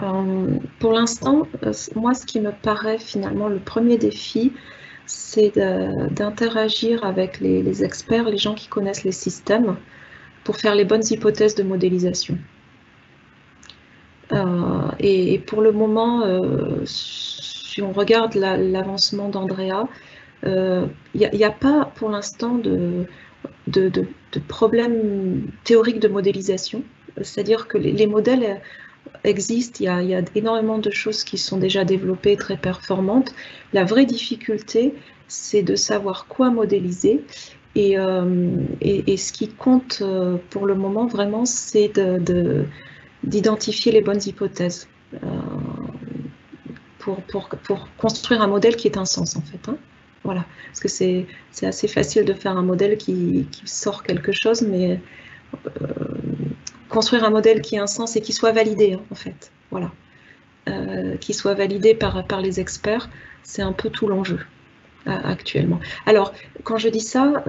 Pour l'instant, moi ce qui me paraît finalement le premier défi, c'est d'interagir avec les experts, les gens qui connaissent les systèmes, pour faire les bonnes hypothèses de modélisation. Et pour le moment, si on regarde l'avancement d'Andrea, il n'y a pas pour l'instant de problème théorique de modélisation. C'est-à-dire que les modèles existent, il y a énormément de choses qui sont déjà développées, très performantes. La vraie difficulté, c'est de savoir quoi modéliser. Et ce qui compte pour le moment, vraiment, c'est d'identifier les bonnes hypothèses pour construire un modèle qui ait un sens, en fait. Hein. Voilà. Parce que c'est assez facile de faire un modèle qui sort quelque chose, mais construire un modèle qui ait un sens et qui soit validé, hein, en fait. Voilà. Qui soit validé par les experts, c'est un peu tout l'enjeu actuellement. Alors, quand je dis ça,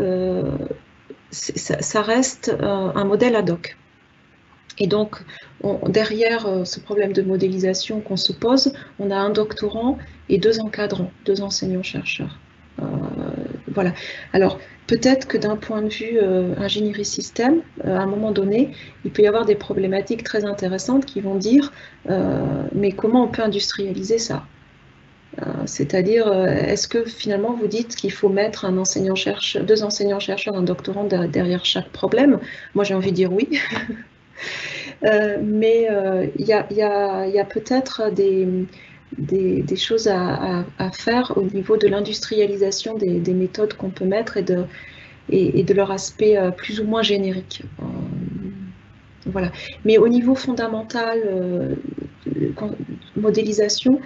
ça reste un modèle ad hoc. Et donc, derrière ce problème de modélisation qu'on se pose, on a un doctorant et 2 encadrants, 2 enseignants-chercheurs. Voilà. Alors, peut-être que d'un point de vue ingénierie système, à un moment donné, il peut y avoir des problématiques très intéressantes qui vont dire mais comment on peut industrialiser ça? C'est-à-dire, est-ce que finalement vous dites qu'il faut mettre 2 enseignants-chercheurs, un doctorant derrière chaque problème? Moi, j'ai envie de dire oui. Mais il y a peut-être des choses à faire au niveau de l'industrialisation des méthodes qu'on peut mettre et de leur aspect plus ou moins générique. Voilà. Mais au niveau fondamental, modélisation,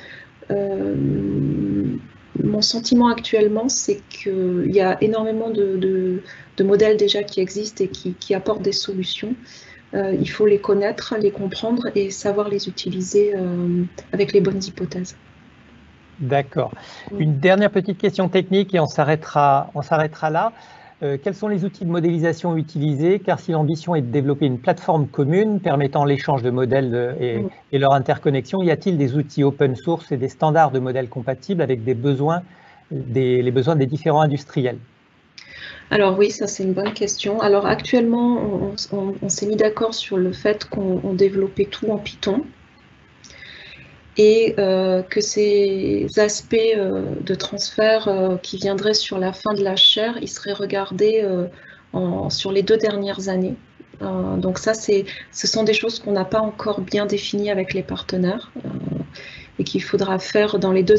mon sentiment actuellement, c'est qu'il y a énormément de modèles déjà qui existent et qui apportent des solutions. Il faut les connaître, les comprendre et savoir les utiliser avec les bonnes hypothèses. D'accord. Une dernière petite question technique et on s'arrêtera là. quels sont les outils de modélisation utilisés? Car si l'ambition est de développer une plateforme commune permettant l'échange de modèles et leur interconnexion, y a-t-il des outils open source et des standards de modèles compatibles avec les besoins des différents industriels? Alors oui, ça c'est une bonne question. Alors actuellement, on s'est mis d'accord sur le fait qu'on développait tout en Python et que ces aspects de transfert qui viendraient sur la fin de la chaire, ils seraient regardés sur les 2 dernières années. Donc ça, ce sont des choses qu'on n'a pas encore bien définies avec les partenaires et qu'il faudra faire dans les 2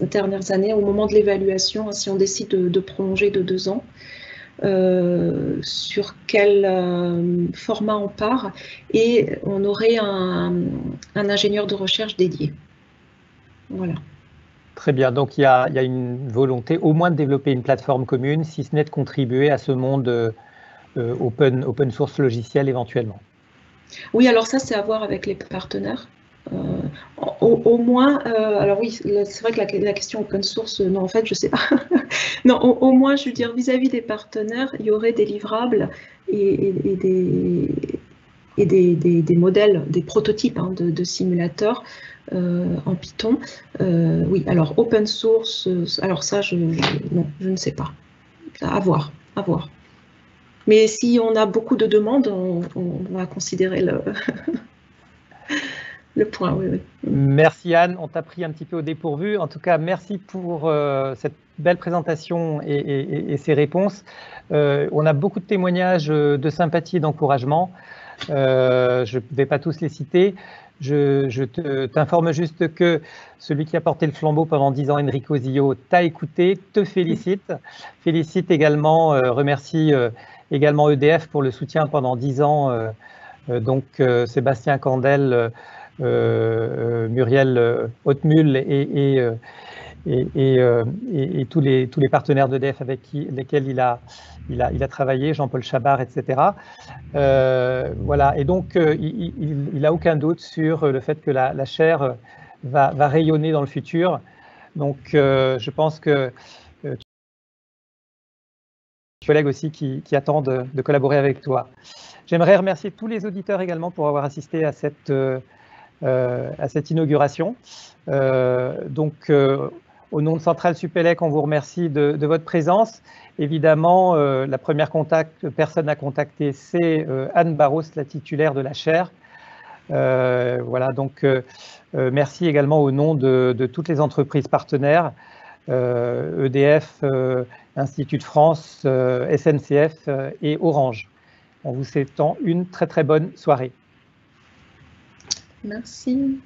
dernières années au moment de l'évaluation, si on décide de prolonger de 2 ans. Sur quel format on part, et on aurait un ingénieur de recherche dédié. Voilà. Très bien, donc il y a une volonté au moins de développer une plateforme commune, si ce n'est de contribuer à ce monde open source logiciel éventuellement. Oui, alors ça c'est à voir avec les partenaires. Au moins, alors oui, c'est vrai que la question open source, non, en fait, je ne sais pas. Non, au moins, je veux dire, vis-à-vis des partenaires, il y aurait des livrables et des modèles, des prototypes de simulateurs en Python. Oui, alors open source, alors ça, non, je ne sais pas. À voir, à voir. Mais si on a beaucoup de demandes, on va considérer le point, oui, oui. Merci Anne, on t'a pris un petit peu au dépourvu. En tout cas, merci pour cette belle présentation et ces réponses. On a beaucoup de témoignages de sympathie et d'encouragement. Je ne vais pas tous les citer. Je t'informe juste que celui qui a porté le flambeau pendant 10 ans, Enrico Zio, t'a écouté, te félicite. Félicite également, remercie également EDF pour le soutien pendant 10 ans. Donc Sébastien Candel, Muriel Hautmul et tous les partenaires d'EDF avec lesquels il a travaillé, Jean-Paul Chabard, etc. Voilà, et donc il n'a aucun doute sur le fait que la chaire va rayonner dans le futur. Donc je pense que collègues aussi qui attendent de collaborer avec toi. J'aimerais remercier tous les auditeurs également pour avoir assisté à cette inauguration. Donc, au nom de Centrale Supélec, on vous remercie de votre présence. Évidemment, la première personne à contacter, c'est Anne Barros, la titulaire de la chaire. Voilà, donc merci également au nom de toutes les entreprises partenaires, EDF, Institut de France, SNCF et Orange. En vous souhaitant une très très bonne soirée. Merci.